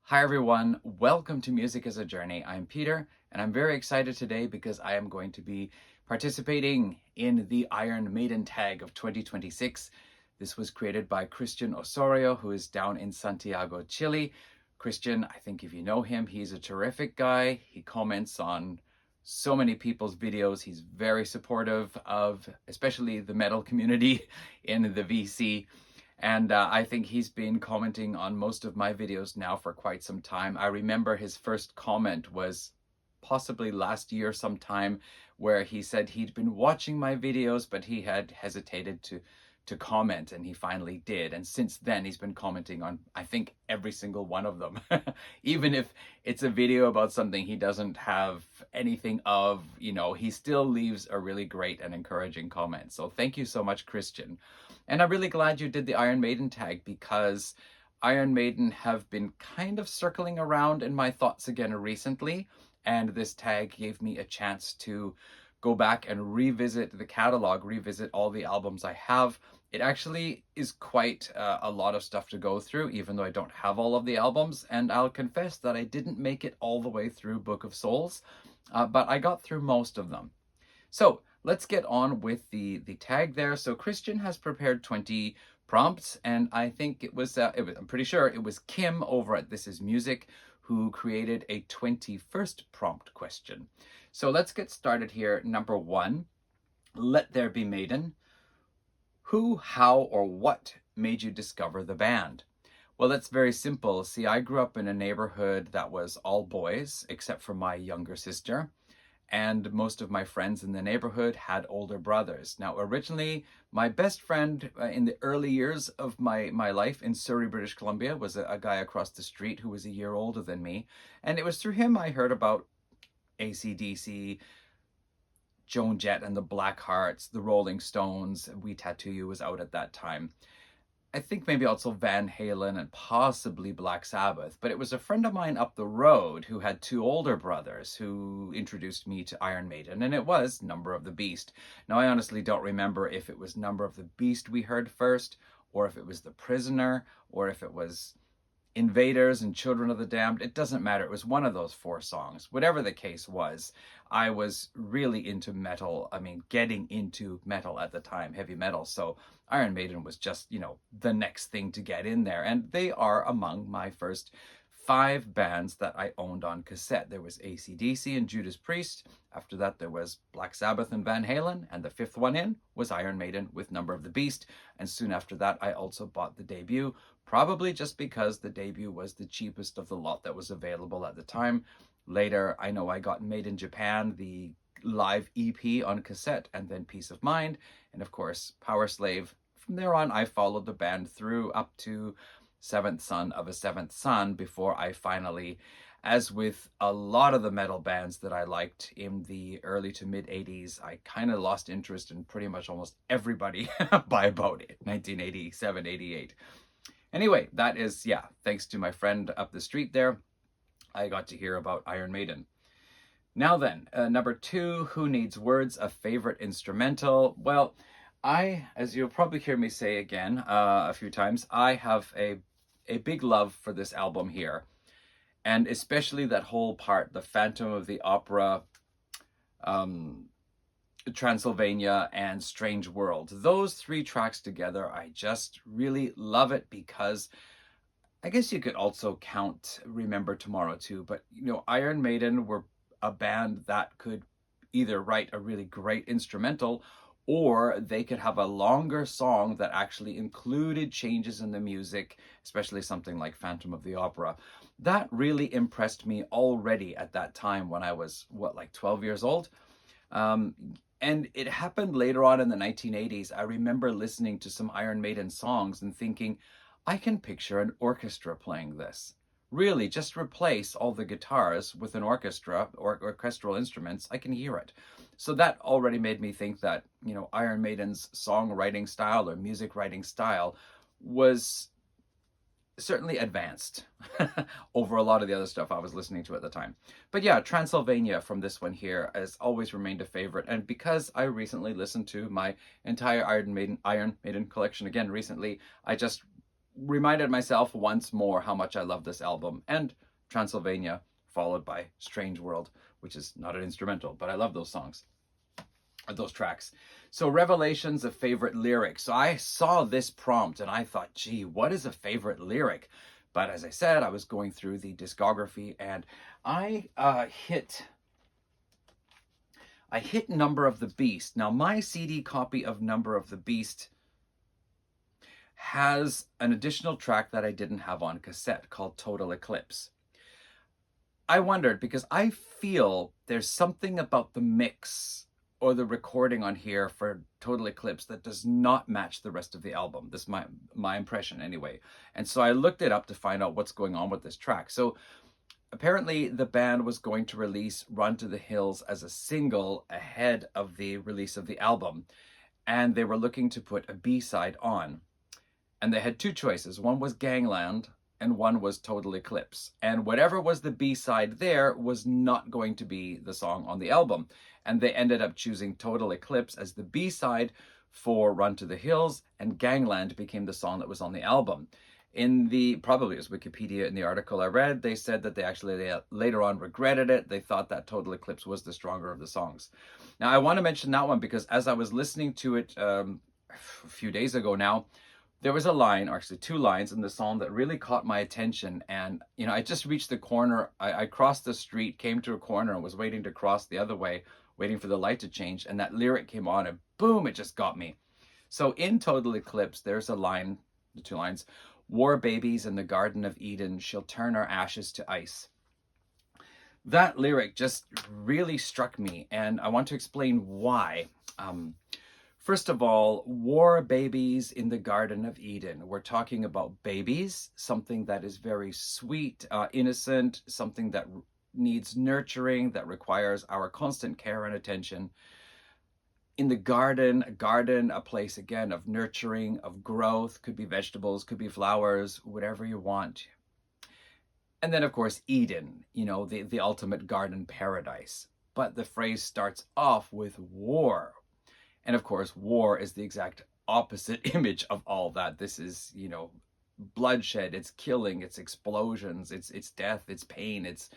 Hi everyone, welcome to Music as a Journey. I'm Peter, and I'm very excited today because I am going to be participating in the Iron Maiden Tag of 2026. This was created by Cristian Osorio, who is down in Santiago, Chile. Cristian, I think if you know him, he's a terrific guy. He comments on so many people's videos. He's very supportive of especially the metal community in the VC. And I think he's been commenting on most of my videos now for quite some time. I remember his first comment was possibly last year sometime, where he said he'd been watching my videos, but he had hesitated to comment, and he finally did. And since then, he's been commenting on, I think, every single one of them. Even if it's a video about something he doesn't have anything of, he still leaves a really great and encouraging comment. So thank you so much, Cristian. And I'm really glad you did the Iron Maiden tag, because Iron Maiden have been kind of circling around in my thoughts again recently. And this tag gave me a chance to go back and revisit the catalog, revisit all the albums I have. It actually is quite a lot of stuff to go through, even though I don't have all of the albums. And I'll confess that I didn't make it all the way through Book of Souls, but I got through most of them. So let's get on with the tag there. So Cristian has prepared 20 prompts, and I think I'm pretty sure it was Kim over at This Is Music who created a 21st prompt question. So let's get started here. Number 1, Let There Be Maiden. Who, how, or what made you discover the band? Well, that's very simple. See, I grew up in a neighborhood that was all boys, except for my younger sister. And most of my friends in the neighborhood had older brothers. Now, originally, my best friend in the early years of my life in Surrey, British Columbia, was a guy across the street who was a year older than me. And it was through him I heard about AC/DC, Joan Jett and the Blackhearts, the Rolling Stones. We Tattoo You was out at that time. I think maybe also Van Halen and possibly Black Sabbath. But it was a friend of mine up the road who had 2 older brothers who introduced me to Iron Maiden, and it was Number of the Beast. Now, I honestly don't remember if it was Number of the Beast we heard first, or if it was The Prisoner, or if it was Invaders and Children of the Damned. It doesn't matter. It was one of those 4 songs. Whatever the case was, I was really into metal. I mean, getting into metal at the time, heavy metal. So Iron Maiden was just, the next thing to get in there. And they are among my first 5 bands that I owned on cassette. There was AC/DC and Judas Priest. After that, there was Black Sabbath and Van Halen. And the 5th one in was Iron Maiden with Number of the Beast. And soon after that, I also bought the debut, probably just because the debut was the cheapest of the lot that was available at the time. Later, I know I got Made in Japan, the live EP on cassette, and then Peace of Mind, and of course, Power Slave. From there on, I followed the band through up to Seventh Son of a Seventh Son before I finally, as with a lot of the metal bands that I liked in the early to mid 80s, I kind of lost interest in pretty much almost everybody by about 1987, 88. Anyway, that is, thanks to my friend up the street there, I got to hear about Iron Maiden. Now then, number 2, Who Needs Words, a favorite instrumental? Well, as you'll probably hear me say again a few times, I have a big love for this album here. And especially that whole part, the Phantom of the Opera, Transylvania, and Strange World. Those 3 tracks together, I just really love it, because I guess you could also count Remember Tomorrow too, but Iron Maiden were a band that could either write a really great instrumental, or they could have a longer song that actually included changes in the music, especially something like Phantom of the Opera. That really impressed me already at that time when I was, 12 years old? And it happened later on in the 1980s. I remember listening to some Iron Maiden songs and thinking, I can picture an orchestra playing this. Really, just replace all the guitars with an orchestra or orchestral instruments. I can hear it. So that already made me think that, Iron Maiden's songwriting style or music writing style was certainly advanced over a lot of the other stuff I was listening to at the time. But yeah, Transylvania from this one here has always remained a favorite. And because I recently listened to my entire Iron Maiden collection again recently, I just reminded myself once more how much I love this album, and Transylvania, followed by Strange World, which is not an instrumental, but I love those songs, or those tracks. So revelations of favorite lyrics. So I saw this prompt and I thought, gee, what is a favorite lyric? But as I said, I was going through the discography and I hit Number of the Beast. Now my CD copy of Number of the Beast has an additional track that I didn't have on cassette called Total Eclipse. I wondered because I feel there's something about the mix or the recording on here for Total Eclipse that does not match the rest of the album. This is my impression anyway. And so I looked it up to find out what's going on with this track. So apparently the band was going to release Run to the Hills as a single ahead of the release of the album. And they were looking to put a B-side on. And they had two choices. One was Gangland and one was Total Eclipse. And whatever was the B-side there was not going to be the song on the album. And they ended up choosing Total Eclipse as the B-side for Run to the Hills, and Gangland became the song that was on the album. In the, probably it was Wikipedia, in the article I read, they said that they later on regretted it. They thought that Total Eclipse was the stronger of the songs. Now, I want to mention that one because as I was listening to it a few days ago now, there was a line, or actually two lines in the song that really caught my attention. And, you know, I just reached the corner. I crossed the street, came to a corner and was waiting to cross the other way, waiting for the light to change. And that lyric came on and boom, it just got me. So in Total Eclipse, there's a line, the two lines, "War babies in the Garden of Eden, she'll turn our ashes to ice." That lyric just really struck me. And I want to explain why. First of all, war babies in the Garden of Eden. We're talking about babies, something that is very sweet, innocent, something that needs nurturing, that requires our constant care and attention. In the garden, a place again of nurturing, of growth, could be vegetables, could be flowers, whatever you want. And then of course, Eden, you know, the ultimate garden paradise. But the phrase starts off with war. And of course, war is the exact opposite image of all that. This is, you know, bloodshed, it's killing, it's explosions, it's death, it's pain, it's,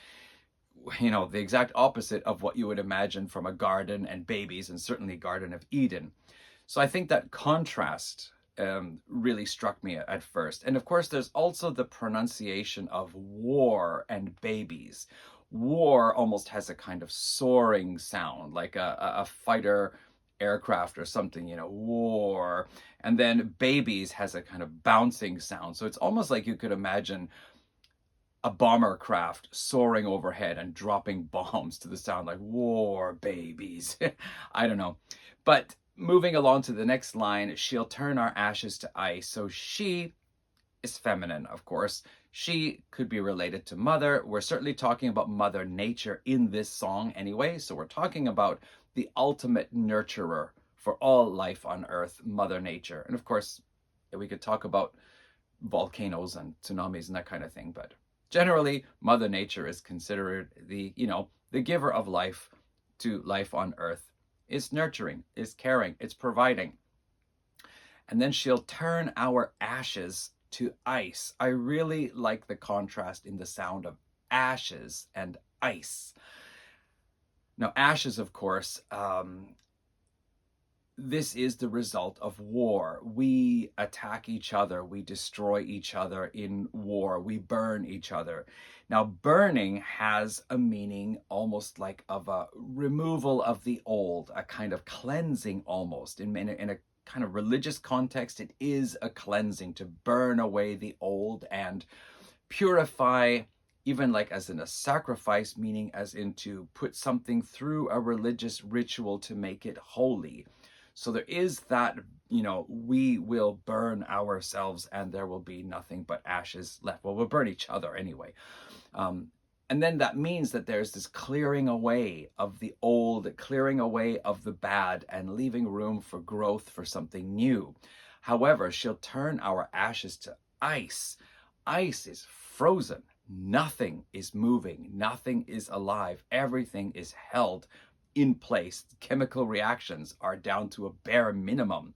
you know, the exact opposite of what you would imagine from a garden and babies, and certainly Garden of Eden. So I think that contrast really struck me at first. And of course, there's also the pronunciation of war and babies. War almost has a kind of soaring sound, like a fighter aircraft or something, you know, war. And then babies has a kind of bouncing sound. So it's almost like you could imagine a bomber craft soaring overhead and dropping bombs to the sound like war babies. I don't know. But moving along to the next line, she'll turn our ashes to ice. So she is feminine, of course. She could be related to mother. We're certainly talking about Mother Nature in this song anyway. So we're talking about the ultimate nurturer for all life on Earth, Mother Nature. And of course, we could talk about volcanoes and tsunamis and that kind of thing. But generally, Mother Nature is considered the, you know, the giver of life to life on Earth. It's nurturing, it's caring, it's providing. And then she'll turn our ashes to ice. I really like the contrast in the sound of ashes and ice. Now, ashes, of course, this is the result of war. We attack each other. We destroy each other in war. We burn each other. Now, burning has a meaning almost like of a removal of the old, a kind of cleansing almost. In a kind of religious context, it is a cleansing to burn away the old and purify, even like as in a sacrifice, meaning as in to put something through a religious ritual to make it holy. So there is that, you know, we will burn ourselves and there will be nothing but ashes left. Well, we'll burn each other anyway. And then that means that there's this clearing away of the old, clearing away of the bad, and leaving room for growth, for something new. However, she'll turn our ashes to ice. Ice is frozen. Nothing is moving. Nothing is alive. Everything is held in place. Chemical reactions are down to a bare minimum.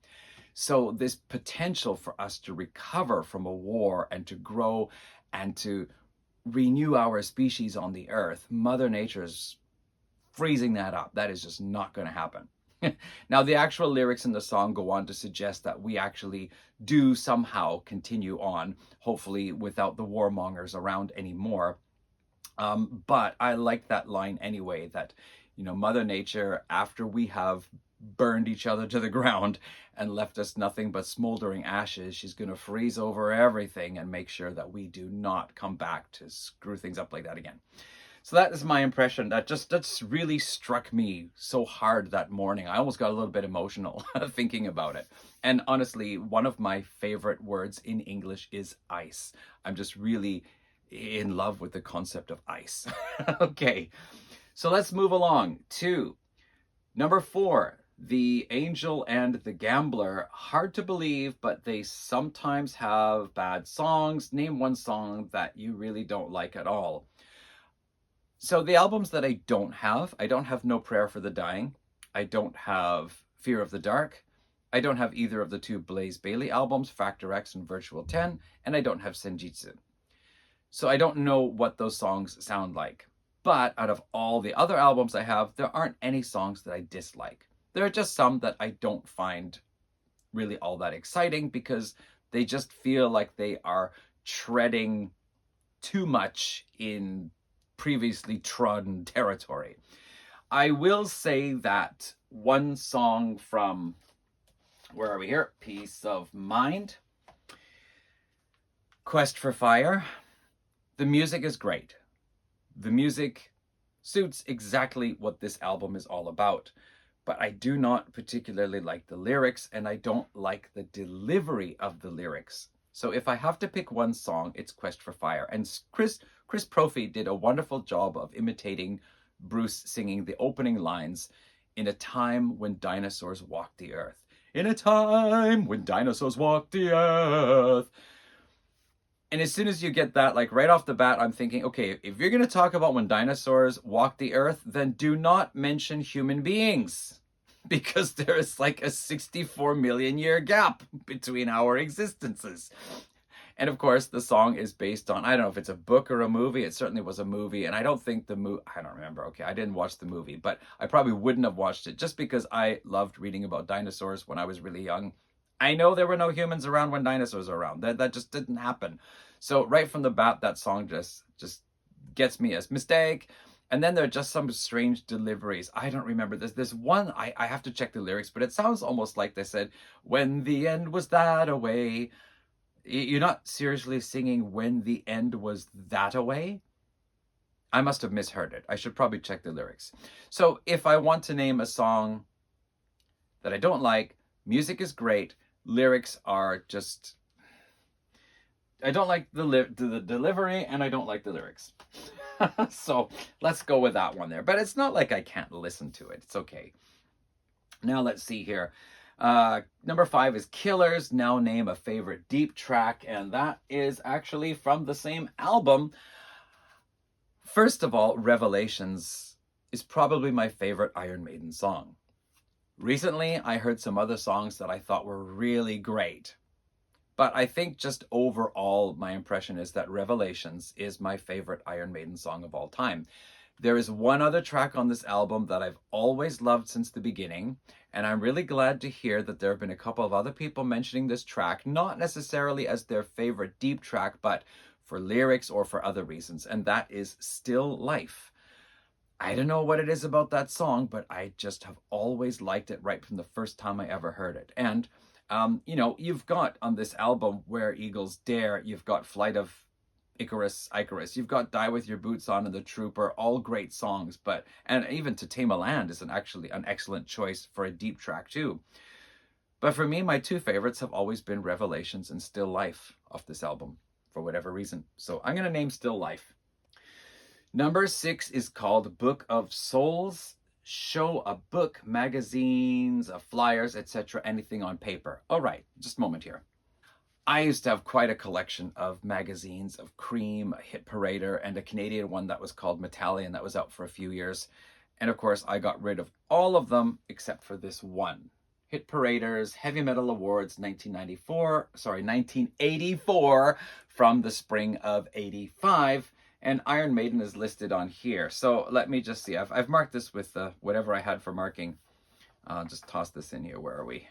So this potential for us to recover from a war and to grow and to renew our species on the earth, Mother Nature's freezing that up. That is just not going to happen. Now, the actual lyrics in the song go on to suggest that we actually do somehow continue on, hopefully without the warmongers around anymore. But I like that line anyway, that, Mother Nature, after we have burned each other to the ground and left us nothing but smoldering ashes, she's going to freeze over everything and make sure that we do not come back to screw things up like that again. So that is my impression. That's really struck me so hard that morning. I almost got a little bit emotional thinking about it. And honestly, one of my favorite words in English is ice. I'm just really in love with the concept of ice. Okay, so let's move along to number 4. The Angel and the Gambler. Hard to believe, but they sometimes have bad songs. Name one song that you really don't like at all. So the albums that I don't have No Prayer for the Dying. I don't have Fear of the Dark. I don't have either of the 2 Blaze Bayley albums, Factor X and Virtual 10, and I don't have Senjutsu. So I don't know what those songs sound like. But out of all the other albums I have, there aren't any songs that I dislike. There are just some that I don't find really all that exciting because they just feel like they are treading too much in previously trodden territory. I will say that one song from, where are we here? Peace of Mind, Quest for Fire. The music is great. The music suits exactly what this album is all about. But I do not particularly like the lyrics, and I don't like the delivery of the lyrics. So if I have to pick one song, it's Quest for Fire. And Chris Prophy did a wonderful job of imitating Bruce singing the opening lines, "In a time when dinosaurs walked the earth." In a time when dinosaurs walked the earth. And as soon as you get that, like right off the bat, I'm thinking, okay, if you're going to talk about when dinosaurs walked the earth, then do not mention human beings. Because there is like a 64 million year gap between our existences. And of course, the song is based on, I don't know if it's a book or a movie. It certainly was a movie. And I don't think I don't remember. Okay, I didn't watch the movie, but I probably wouldn't have watched it just because I loved reading about dinosaurs when I was really young. I know there were no humans around when dinosaurs were around. That just didn't happen. So right from the bat, that song just gets me as mistake. And then there are just some strange deliveries. I don't remember. There's one, I have to check the lyrics, but it sounds almost like they said, "When the end was that away." You're not seriously singing "when the end was that away"? I must have misheard it. I should probably check the lyrics. So if I want to name a song that I don't like, music is great. Lyrics are just, I don't like the delivery, and I don't like the lyrics. So let's go with that one there. But it's not like I can't listen to it. It's okay. Now let's see here. Number 5 is Killers. Now name a favorite deep track. And that is actually from the same album. First of all, Revelations is probably my favorite Iron Maiden song. Recently, I heard some other songs that I thought were really great. But I think just overall, my impression is that Revelations is my favorite Iron Maiden song of all time. There is one other track on this album that I've always loved since the beginning, and I'm really glad to hear that there have been a couple of other people mentioning this track, not necessarily as their favorite deep track, but for lyrics or for other reasons, and that is Still Life. I don't know what it is about that song, but I just have always liked it right from the first time I ever heard it. And you've got on this album Where Eagles Dare, you've got Flight of Icarus, you've got Die With Your Boots On and The Trooper, all great songs, and even To Tame a Land is actually an excellent choice for a deep track too. But for me, my 2 favorites have always been Revelations and Still Life off this album, for whatever reason. So I'm going to name Still Life. Number 6 is called Book of Souls. Show a book, magazines, flyers, etc., anything on paper. All right, just a moment here. I used to have quite a collection of magazines, of Cream, Hit Parader, and a Canadian one that was called Metallion that was out for a few years. And of course, I got rid of all of them except for this one. Hit Paraders Heavy Metal Awards 1984 from the spring of 85. And Iron Maiden is listed on here. So let me just see. I've marked this with whatever I had for marking. I'll just toss this in here. Where are we?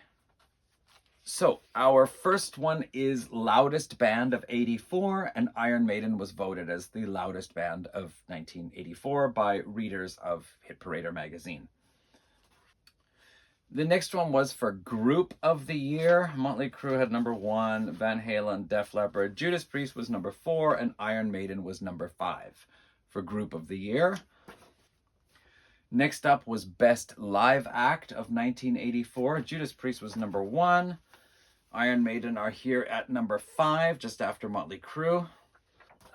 So our first one is Loudest Band of 84, and Iron Maiden was voted as the loudest band of 1984 by readers of Hit Parader magazine. The next one was for Group of the Year. Motley Crue had number 1, Van Halen, Def Leppard, Judas Priest was number 4, and Iron Maiden was number 5 for Group of the Year. Next up was Best Live Act of 1984. Judas Priest was number 1. Iron Maiden are here at number 5, just after Motley Crue.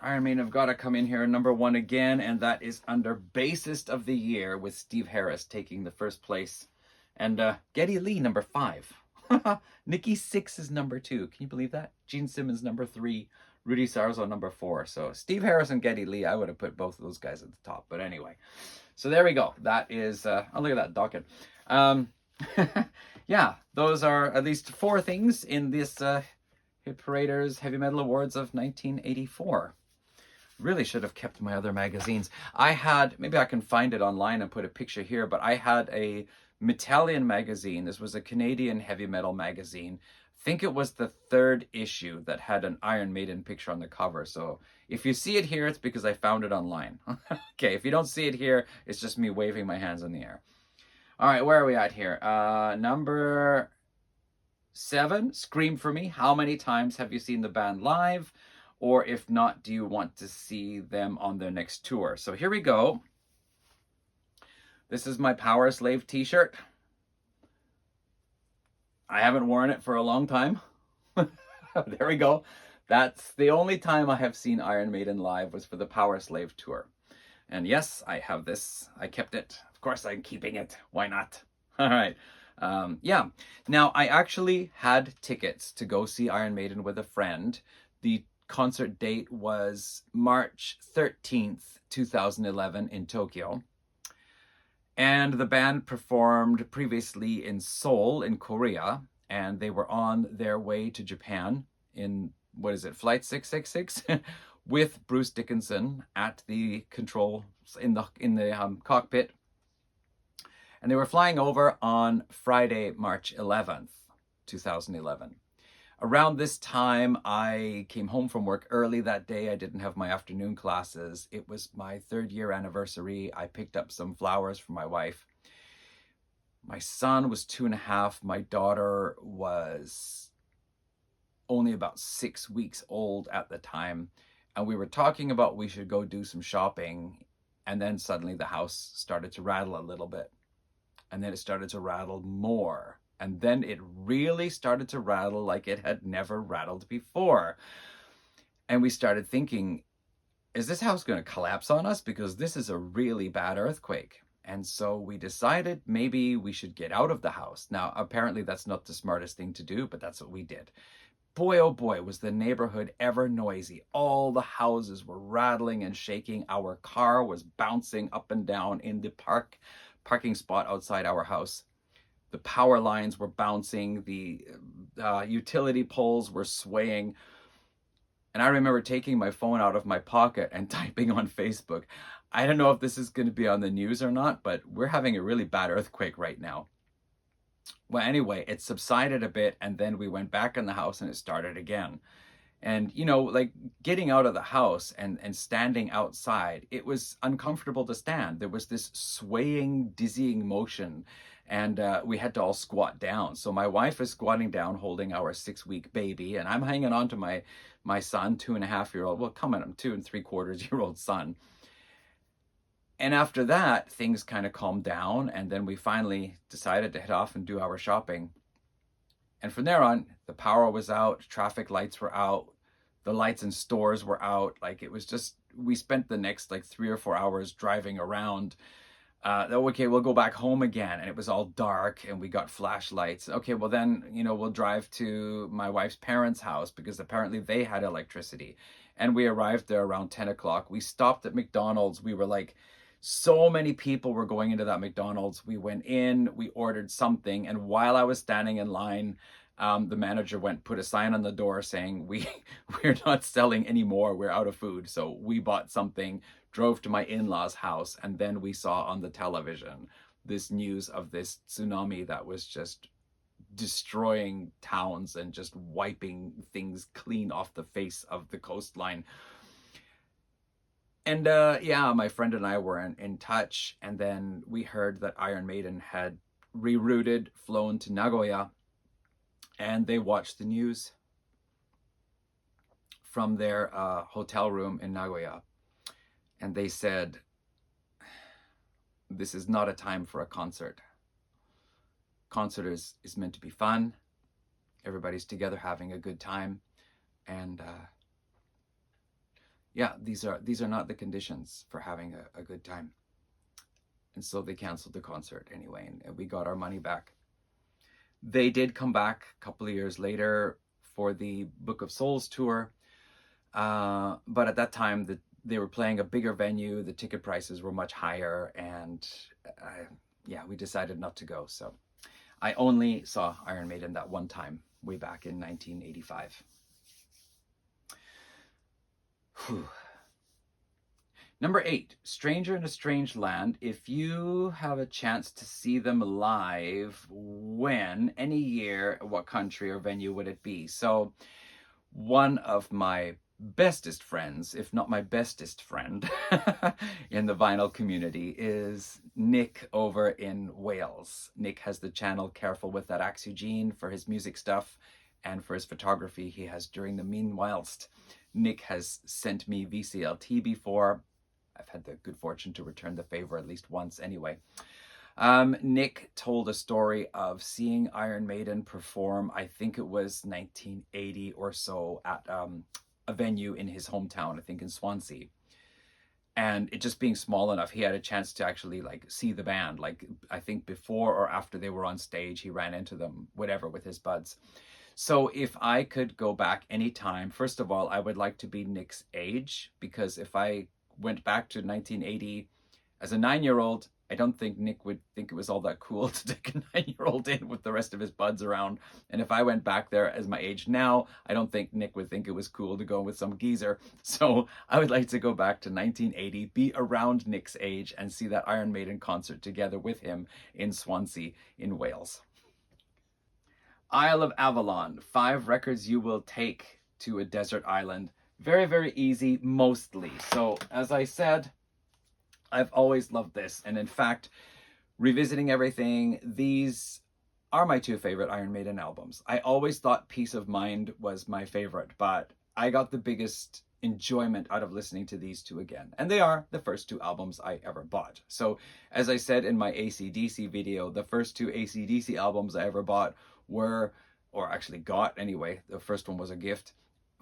Iron Maiden have got to come in here number 1 again, and that is under Bassist of the Year, with Steve Harris taking the first place. And Geddy Lee, number 5. Nikki Sixx is number 2. Can you believe that? Gene Simmons, number 3. Rudy Sarzo, number 4. So Steve Harris and Geddy Lee, I would have put both of those guys at the top. But anyway, so there we go. That is, oh, look at that docket. Yeah, those are at least 4 things in this Hit Paraders Heavy Metal Awards of 1984. Really should have kept my other magazines. I had, maybe I can find it online and put a picture here, but I had a Metallian magazine. This was a Canadian heavy metal magazine. I think it was the 3rd issue that had an Iron Maiden picture on the cover. So if you see it here, it's because I found it online. Okay, if you don't see it here, it's just me waving my hands in the air. All right, where are we at here? Number 7, Scream For Me. How many times have you seen the band live? Or if not, do you want to see them on their next tour? So here we go. This is my Power Slave t-shirt. I haven't worn it for a long time. There we go. That's the only time I have seen Iron Maiden live, was for the Power Slave tour. And yes, I have this. I kept it. Of course, I'm keeping it. Why not? All right. Yeah. Now, I actually had tickets to go see Iron Maiden with a friend. The concert date was March 13th, 2011 in Tokyo. And the band performed previously in Seoul in Korea, and they were on their way to Japan in, what is it, Flight 666, with Bruce Dickinson at the controls in the cockpit. And they were flying over on Friday, March 11th, 2011. Around this time, I came home from work early that day. I didn't have my afternoon classes. It was my 3rd year anniversary. I picked up some flowers for my wife. My son was 2.5. My daughter was only about 6 weeks old at the time. And we were talking about we should go do some shopping. And then suddenly the house started to rattle a little bit. And then it started to rattle more. And then it really started to rattle like it had never rattled before. And we started thinking, is this house going to collapse on us? Because this is a really bad earthquake. And so we decided maybe we should get out of the house. Now, apparently that's not the smartest thing to do, but that's what we did. Boy, oh boy, was the neighborhood ever noisy. All the houses were rattling and shaking. Our car was bouncing up and down in the parking spot outside our house. The power lines were bouncing, the utility poles were swaying. And I remember taking my phone out of my pocket and typing on Facebook. I don't know if this is going to be on the news or not, but we're having a really bad earthquake right now. Well, anyway, it subsided a bit, and then we went back in the house and it started again. And, you know, like getting out of the house and standing outside, it was uncomfortable to stand. There was this swaying, dizzying motion. And we had to all squat down. So my wife is squatting down holding our 6-week baby, and I'm hanging on to my son, 2.5-year-old, well, come on, 2 3/4-year-old son. And after that, things kind of calmed down, and then we finally decided to head off and do our shopping. And from there on, the power was out, traffic lights were out, the lights in stores were out. Like, it was just, we spent the next like 3 or 4 hours driving around. Okay, we'll go back home again. And it was all dark and we got flashlights. Okay, well then, you know, we'll drive to my wife's parents' house because apparently they had electricity. And we arrived there around 10 o'clock. We stopped at McDonald's. We were like So many people were going into that McDonald's. We went in, we ordered something, and while I was standing in line, the manager put a sign on the door saying, we're not selling anymore, we're out of food. So we bought something, drove to my in-laws' house, and then we saw on the television this news of this tsunami that was just destroying towns and just wiping things clean off the face of the coastline. And yeah, my friend and I were in touch, and then we heard that Iron Maiden had rerouted, flown to Nagoya, and they watched the news from their hotel room in Nagoya. And they said, this is not a time for a concert. Concert is meant to be fun. Everybody's together having a good time. And yeah, these are not the conditions for having a good time. And so they canceled the concert anyway, and we got our money back. They did come back a couple of years later for the Book of Souls tour, but at that time they were playing a bigger venue, the ticket prices were much higher, and yeah, we decided not to go. So I only saw Iron Maiden that one time, way back in 1985. Whew. Number 8, Stranger in a Strange Land. If you have a chance to see them live, when, any year, what country or venue would it be? So one of my bestest friends, if not my bestest friend in the vinyl community, is Nick over in Wales. Nick has the channel Careful With That Axe Eugene for his music stuff and for his photography he has during the meanwhilest. Nick has sent me VCLT before. I've had the good fortune to return the favor at least once anyway. Nick told a story of seeing Iron Maiden perform, I think it was 1980 or so, at a venue in his hometown, I think in Swansea. And it just being small enough, he had a chance to actually like see the band. Like, I think before or after they were on stage, he ran into them, whatever, with his buds. So if I could go back anytime, first of all, I would like to be Nick's age, because if I went back to 1980 as a 9-year-old, I don't think Nick would think it was all that cool to take a 9-year-old in with the rest of his buds around. And if I went back there as my age now, I don't think Nick would think it was cool to go with some geezer. So I would like to go back to 1980, be around Nick's age, and see that Iron Maiden concert together with him in Swansea in Wales. Isle of Avalon, 5 records you will take to a desert island. Very, very easy, mostly. So, as I said, I've always loved this. And in fact, revisiting everything, these are my 2 favorite Iron Maiden albums. I always thought Peace of Mind was my favorite, but I got the biggest enjoyment out of listening to these 2 again. And they are the first 2 albums I ever bought. So, as I said in my AC/DC video, the first 2 AC/DC albums I ever bought were, or actually got anyway, the first one was a gift,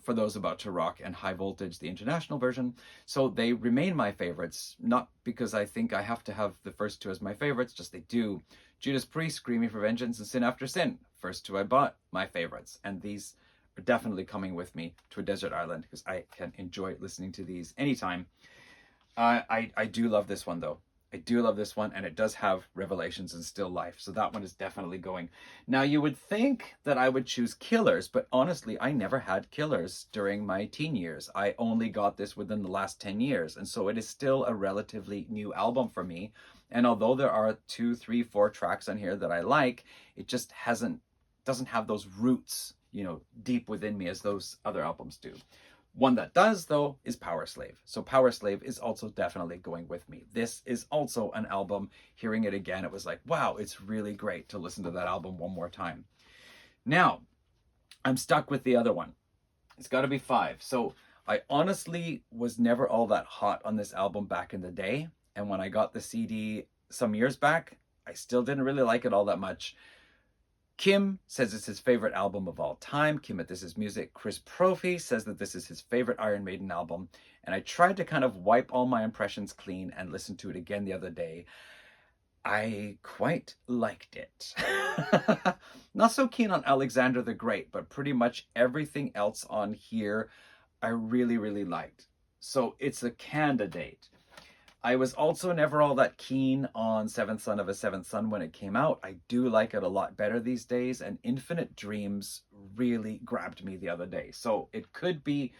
For Those About to Rock and High Voltage, the international version. So they remain my favorites, not because I think I have to have the first 2 as my favorites, just they do. Judas Priest, Screaming for Vengeance, and Sin After Sin, first 2 I bought, my favorites. And these are definitely coming with me to a desert island because I can enjoy listening to these anytime. I do love this one though. I do love this one, and it does have Revelations and Still Life, so that one is definitely going. Now, you would think that I would choose Killers, but honestly, I never had Killers during my teen years. I only got this within the last 10 years, and so it is still a relatively new album for me. And although there are 2, 3, 4 tracks on here that I like, it just doesn't have those roots, you know, deep within me as those other albums do. One that does, though, is Power Slave. So Power Slave is also definitely going with me. This is also an album, hearing it again, it was like, wow, it's really great to listen to that album one more time. Now, I'm stuck with the other one. It's got to be 5. So I honestly was never all that hot on this album back in the day. And when I got the CD some years back, I still didn't really like it all that much. Kim says it's his favorite album of all time. Kim at This Is Music. Chris Prophy says that this is his favorite Iron Maiden album. And I tried to kind of wipe all my impressions clean and listen to it again the other day. I quite liked it. Not so keen on Alexander the Great, but pretty much everything else on here I really, really liked. So it's a candidate. I was also never all that keen on Seventh Son of a Seventh Son when it came out. I do like it a lot better these days, and Infinite Dreams really grabbed me the other day. So it could be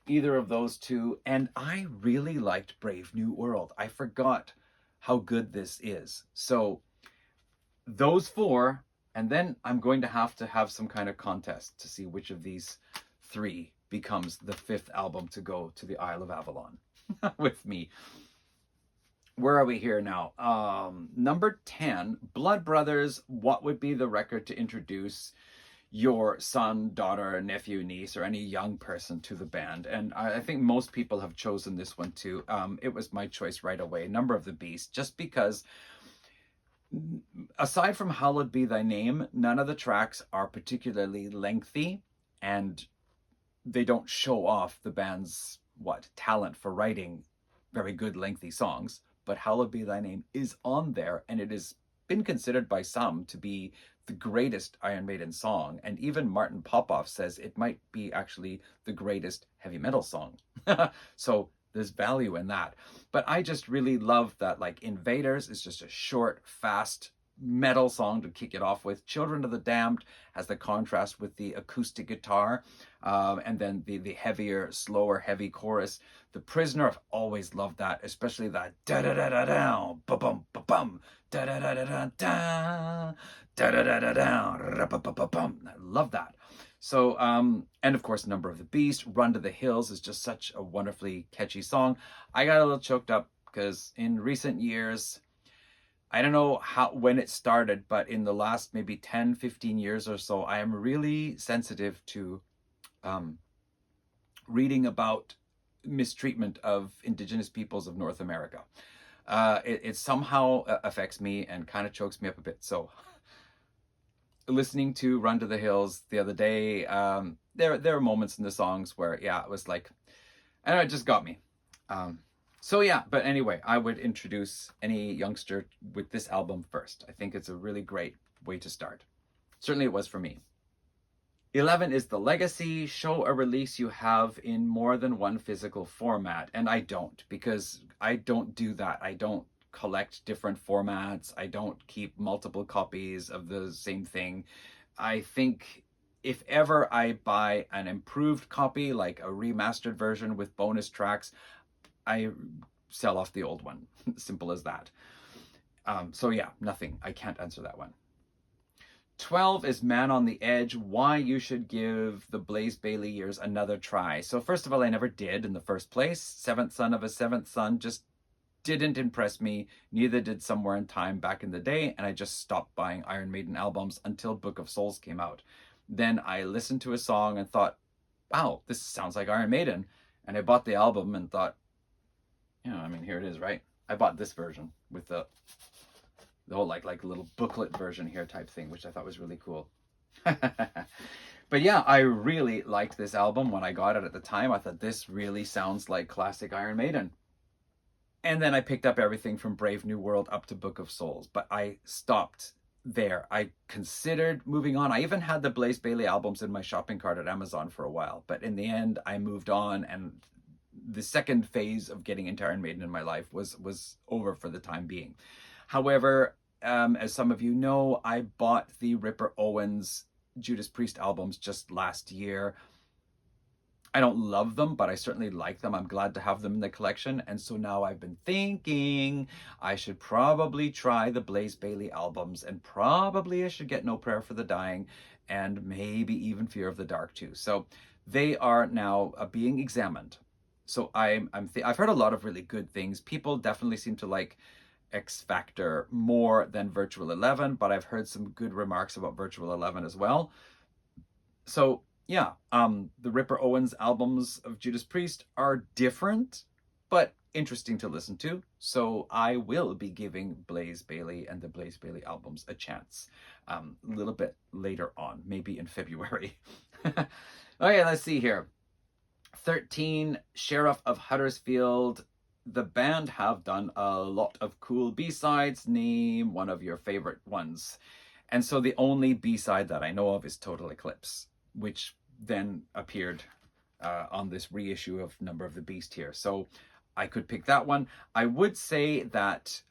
either of those two. And I really liked Brave New World. I forgot how good this is. So those four, and then I'm going to have some kind of contest to see which of these three becomes the fifth album to go to the Isle of Avalon with me. Where are we here now? Number 10, Blood Brothers, what would be the record to introduce your son, daughter, nephew, niece, or any young person to the band? And I think most people have chosen this one too. It was my choice right away, Number of the Beast, just because aside from Hallowed Be Thy Name, none of the tracks are particularly lengthy, and they don't show off the band's talent for writing very good lengthy songs. But Hallowed Be Thy Name is on there, and it has been considered by some to be the greatest Iron Maiden song. And even Martin Popoff says it might be actually the greatest heavy metal song. So there's value in that. But I just really love that, like, Invaders is just a short, fast metal song to kick it off with. Children of the Damned has the contrast with the acoustic guitar, and then the heavier, slower, heavy chorus. The Prisoner, I've always loved that, especially that da da da da da ba bum ba bum da da da da da da da da da da da ba ba bum. I love that. So, and of course, Number of the Beast, Run to the Hills is just such a wonderfully catchy song. I got a little choked up because in recent years, I don't know when it started, but in the last maybe 10, 15 years or so, I am really sensitive to reading about mistreatment of Indigenous peoples of North America. It somehow affects me and kind of chokes me up a bit. So listening to Run to the Hills the other day, there are moments in the songs where, yeah, it was like, I don't know, it just got me. So yeah, but anyway, I would introduce any youngster with this album first. I think it's a really great way to start. Certainly it was for me. 11 is The Legacy. Show a release you have in more than one physical format. And I don't, because I don't do that. I don't collect different formats. I don't keep multiple copies of the same thing. I think if ever I buy an improved copy, like a remastered version with bonus tracks, I sell off the old one. Simple as that. So yeah, nothing. I can't answer that one. 12 is Man on the Edge, why you should give the Blaze Bayley years another try. So first of all, I never did in the first place. Seventh Son of a Seventh Son just didn't impress me. Neither did Somewhere in Time back in the day. And I just stopped buying Iron Maiden albums until Book of Souls came out. Then I listened to a song and thought, wow, this sounds like Iron Maiden. And I bought the album and thought, I mean, here it is, right? I bought this version with the whole like little booklet version here type thing, which I thought was really cool. But yeah, I really liked this album when I got it at the time. I thought this really sounds like classic Iron Maiden. And then I picked up everything from Brave New World up to Book of Souls, but I stopped there. I considered moving on. I even had the Blaze Bayley albums in my shopping cart at Amazon for a while, but in the end I moved on, and the second phase of getting into Iron Maiden in my life was over for the time being. However, as some of you know, I bought the Ripper Owens Judas Priest albums just last year. I don't love them, but I certainly like them. I'm glad to have them in the collection. And so now I've been thinking I should probably try the Blaze Bayley albums, and probably I should get No Prayer for the Dying, and maybe even Fear of the Dark too. So they are now being examined. So I've heard a lot of really good things. People definitely seem to like X Factor more than Virtual 11, but I've heard some good remarks about Virtual 11 as well. So yeah, the Ripper Owens albums of Judas Priest are different, but interesting to listen to. So I will be giving Blaze Bayley and the Blaze Bayley albums a chance a little bit later on, maybe in February. Okay, let's see here. 13, Sheriff of Huddersfield. The band have done a lot of cool B-sides. Name one of your favorite ones. And so the only B-side that I know of is Total Eclipse, which then appeared on this reissue of Number of the Beast here. So I could pick that one. I would say that,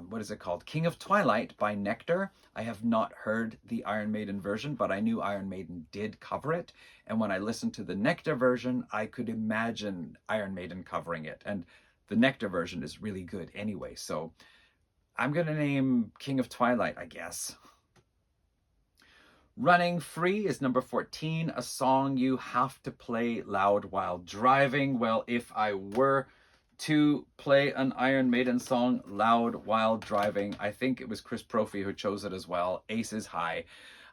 what is it called? King of Twilight by Nectar. I have not heard the Iron Maiden version, but I knew Iron Maiden did cover it. And when I listened to the Nectar version, I could imagine Iron Maiden covering it. And the Nectar version is really good anyway. So I'm going to name King of Twilight, I guess. Running Free is number 14, a song you have to play loud while driving. Well, if I were to play an Iron Maiden song loud while driving, I think it was Chris Prophy who chose it as well, Aces High.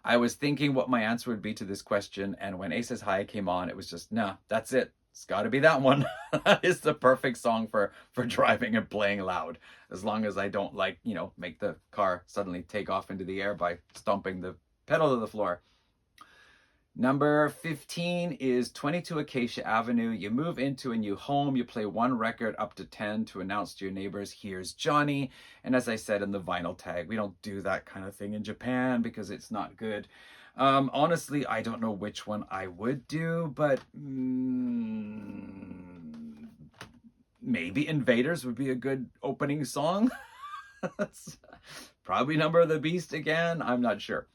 I was thinking what my answer would be to this question, and when Aces High came on, it was just, nah, that's it. It's got to be that one. That is the perfect song for driving and playing loud, as long as I don't, like, you know, make the car suddenly take off into the air by stomping the pedal to the floor. Number 15 is 22 Acacia Avenue. You move into a new home, you play one record up to 10 to announce to your neighbors, here's Johnny. And as I said in the vinyl tag, we don't do that kind of thing in Japan because it's not good. Honestly, I don't know which one I would do, but maybe Invaders would be a good opening song. That's probably Number of the Beast again. I'm not sure.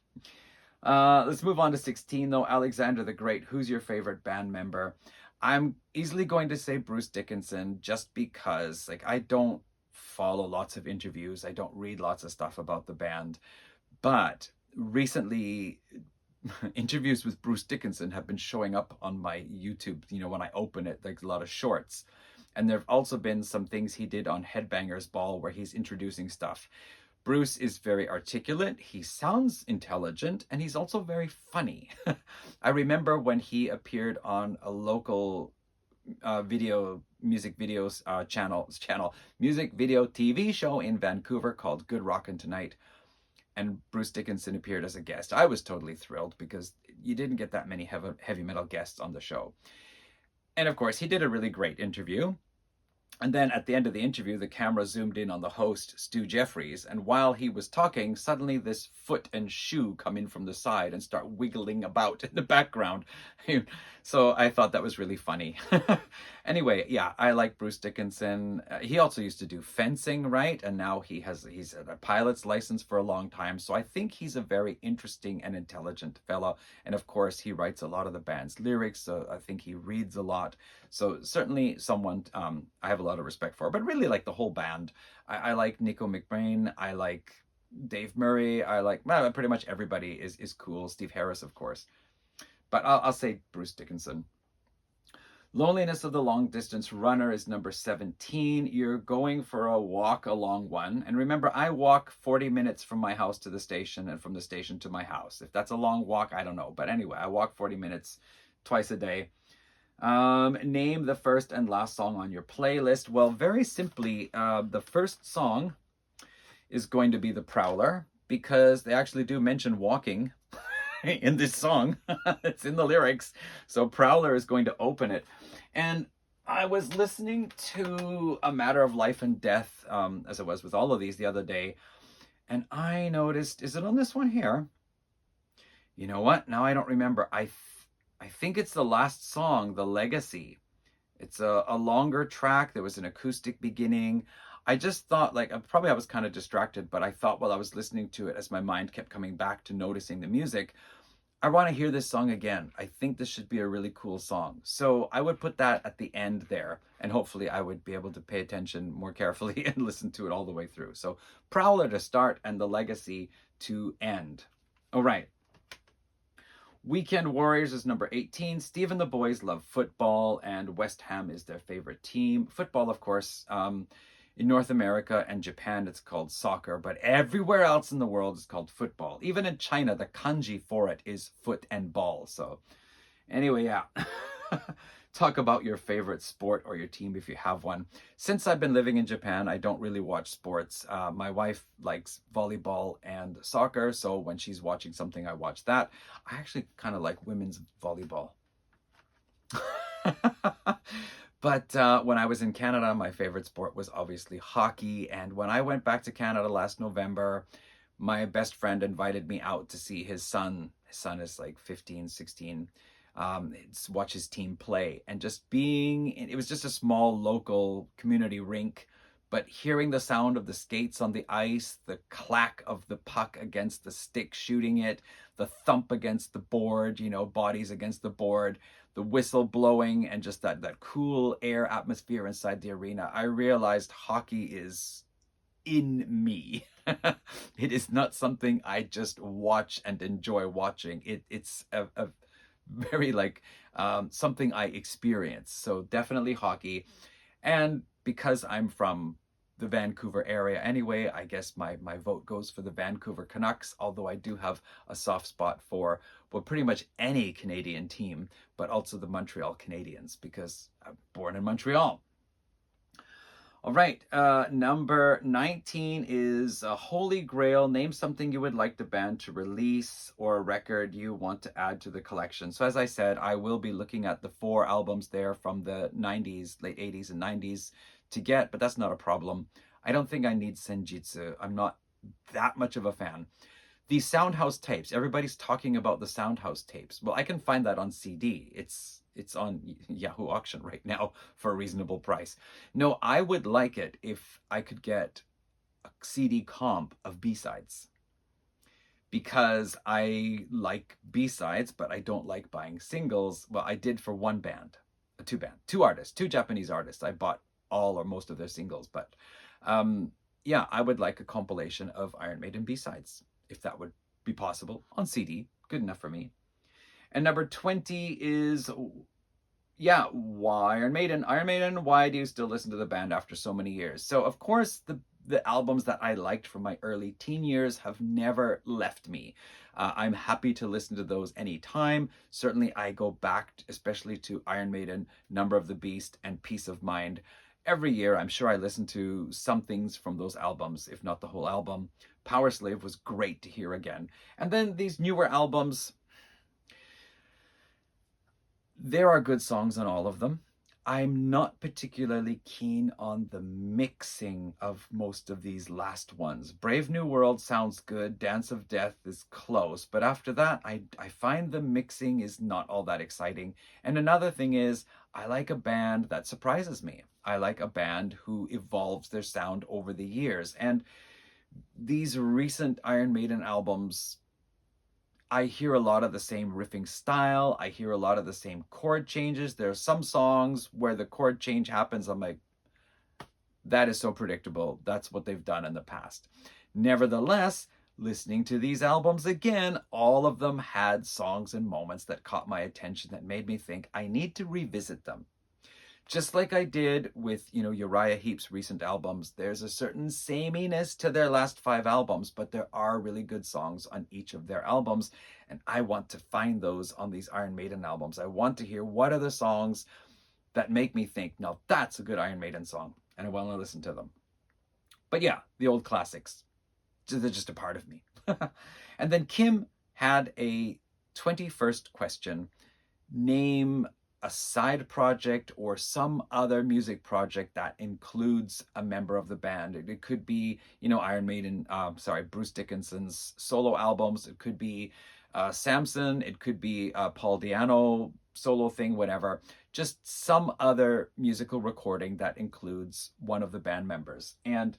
Let's move on to 16 though. Alexander the Great. Who's your favorite band member? I'm easily going to say Bruce Dickinson, just because, like, I don't follow lots of interviews. I don't read lots of stuff about the band. But recently, interviews with Bruce Dickinson have been showing up on my YouTube, you know, when I open it, like a lot of shorts. And there have also been some things he did on Headbangers Ball where he's introducing stuff. Bruce is very articulate, he sounds intelligent, and he's also very funny. I remember when he appeared on a local music video TV show in Vancouver called Good Rockin' Tonight, and Bruce Dickinson appeared as a guest. I was totally thrilled because you didn't get that many heavy metal guests on the show. And of course, he did a really great interview. And then at the end of the interview, the camera zoomed in on the host, Stu Jeffries. And while he was talking, suddenly this foot and shoe come in from the side and start wiggling about in the background. So I thought that was really funny. Anyway, yeah, I like Bruce Dickinson. He also used to do fencing, right? And now he's had a pilot's license for a long time. So I think he's a very interesting and intelligent fellow. And of course, he writes a lot of the band's lyrics. So I think he reads a lot. So certainly someone I have a lot of respect for, but really like the whole band. I like Nico McBrain. I like Dave Murray. I like, well, pretty much everybody is cool. Steve Harris, of course. But I'll say Bruce Dickinson. Loneliness of the Long Distance Runner is number 17. You're going for a walk along one. And remember, I walk 40 minutes from my house to the station and from the station to my house. If that's a long walk, I don't know. But anyway, I walk 40 minutes twice a day. Name the first and last song on your playlist. Well, very simply, the first song is going to be The Prowler, because they actually do mention walking in this song. It's in the lyrics. So Prowler is going to open it. And I was listening to A Matter of Life and Death, as it was with all of these the other day, and I noticed, is it on this one here? You know what? Now I don't remember. I think it's the last song, The Legacy. It's a longer track. There was an acoustic beginning. I just thought, like, I was kind of distracted, but I thought while I was listening to it, as my mind kept coming back to noticing the music, I want to hear this song again. I think this should be a really cool song. So I would put that at the end there, and hopefully I would be able to pay attention more carefully and listen to it all the way through. So Prowler to start and The Legacy to end. All right. Weekend Warriors is number 18. Steve and the boys love football, and West Ham is their favorite team. Football, of course, in North America and Japan, it's called soccer, but everywhere else in the world it's called football. Even in China, the kanji for it is foot and ball. So anyway, yeah. Talk about your favorite sport or your team if you have one. Since I've been living in Japan, I don't really watch sports. My wife likes volleyball and soccer, so when she's watching something, I watch that. I actually kind of like women's volleyball. But when I was in Canada, my favorite sport was obviously hockey. And when I went back to Canada last November, my best friend invited me out to see his son. His son is like 15, 16. watch his team play, and just being, it was just a small local community rink, but hearing the sound of the skates on the ice, the clack of the puck against the stick shooting it, the thump against the board, you know, bodies against the board, the whistle blowing, and just that cool air atmosphere inside the arena, I realized hockey is in me. It is not something I just watch and enjoy watching. It's a very like something I experience. So definitely hockey. And because I'm from the Vancouver area anyway, I guess my vote goes for the Vancouver Canucks, although I do have a soft spot for, well, pretty much any Canadian team, but also the Montreal Canadiens, because I'm born in Montreal. All right, number 19 is a Holy Grail. Name something you would like the band to release or a record you want to add to the collection. So as I said, I will be looking at the 4 albums there from the 90s, late 80s and 90s to get, but that's not a problem. I don't think I need Senjutsu. I'm not that much of a fan. The Soundhouse tapes, everybody's talking about the Soundhouse tapes. Well, I can find that on CD. It's on Yahoo Auction right now for a reasonable price. No, I would like it if I could get a CD comp of B-sides, because I like B-sides, but I don't like buying singles. Well, I did for one band, two artists, 2 Japanese artists. I bought all or most of their singles, but yeah, I would like a compilation of Iron Maiden B-sides, if that would be possible, on CD. Good enough for me. And number 20 is, yeah, why Iron Maiden? Iron Maiden, why do you still listen to the band after so many years? So, of course, the albums that I liked from my early teen years have never left me. I'm happy to listen to those anytime. Certainly, I go back, especially to Iron Maiden, Number of the Beast, and Peace of Mind. Every year, I'm sure I listen to some things from those albums, if not the whole album. Power Slave was great to hear again. And then these newer albums, there are good songs on all of them. I'm not particularly keen on the mixing of most of these last ones. Brave New World sounds good. Dance of Death is close. But after that, I find the mixing is not all that exciting. And another thing is, I like a band that surprises me. I like a band who evolves their sound over the years. And these recent Iron Maiden albums, I hear a lot of the same riffing style. I hear a lot of the same chord changes. There are some songs where the chord change happens. I'm like, that is so predictable. That's what they've done in the past. Nevertheless, listening to these albums again, all of them had songs and moments that caught my attention that made me think I need to revisit them. Just like I did with, Uriah Heep's recent albums, there's a certain sameness to their last 5 albums, but there are really good songs on each of their albums, and I want to find those on these Iron Maiden albums. I want to hear what are the songs that make me think, now that's a good Iron Maiden song, and I want to listen to them. But yeah, the old classics, they're just a part of me. And then Kim had a 21st question. Name a side project or some other music project that includes a member of the band. It could be, Iron Maiden, Bruce Dickinson's solo albums. It could be Samson. It could be Paul Di'Anno solo thing, whatever. Just some other musical recording that includes one of the band members. And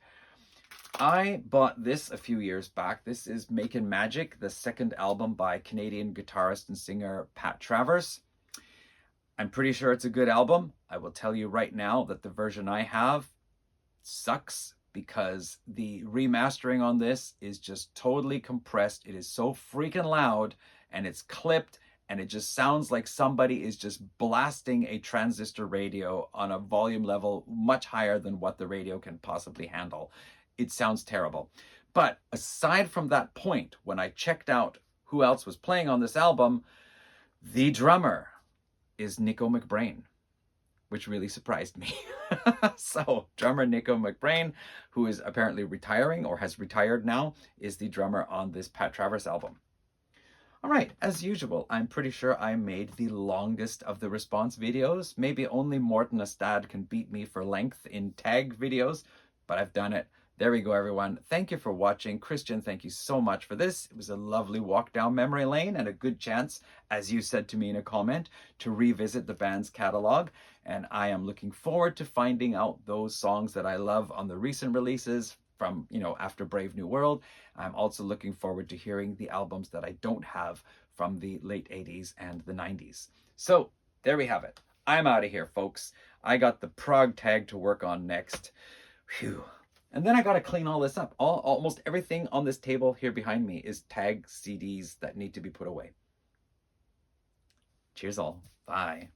I bought this a few years back. This is Makin' Magic, the second album by Canadian guitarist and singer Pat Travers. I'm pretty sure it's a good album. I will tell you right now that the version I have sucks because the remastering on this is just totally compressed. It is so freaking loud and it's clipped and it just sounds like somebody is just blasting a transistor radio on a volume level much higher than what the radio can possibly handle. It sounds terrible. But aside from that point, when I checked out who else was playing on this album, the drummer is Nico McBrain, which really surprised me. So drummer Nico McBrain, who is apparently retiring or has retired now, is the drummer on this Pat Travers album. All right, as usual, I'm pretty sure I made the longest of the response videos. Maybe only Morten Astad can beat me for length in tag videos, but I've done it. There we go, everyone. Thank you for watching. Cristian, thank you so much for this. It was a lovely walk down memory lane and a good chance, as you said to me in a comment, to revisit the band's catalog. And I am looking forward to finding out those songs that I love on the recent releases from, after Brave New World. I'm also looking forward to hearing the albums that I don't have from the late 80s and the 90s. So there we have it. I'm out of here, folks. I got the prog tag to work on next. Phew. And then I got to clean all this up. Almost everything on this table here behind me is tag CDs that need to be put away. Cheers all. Bye.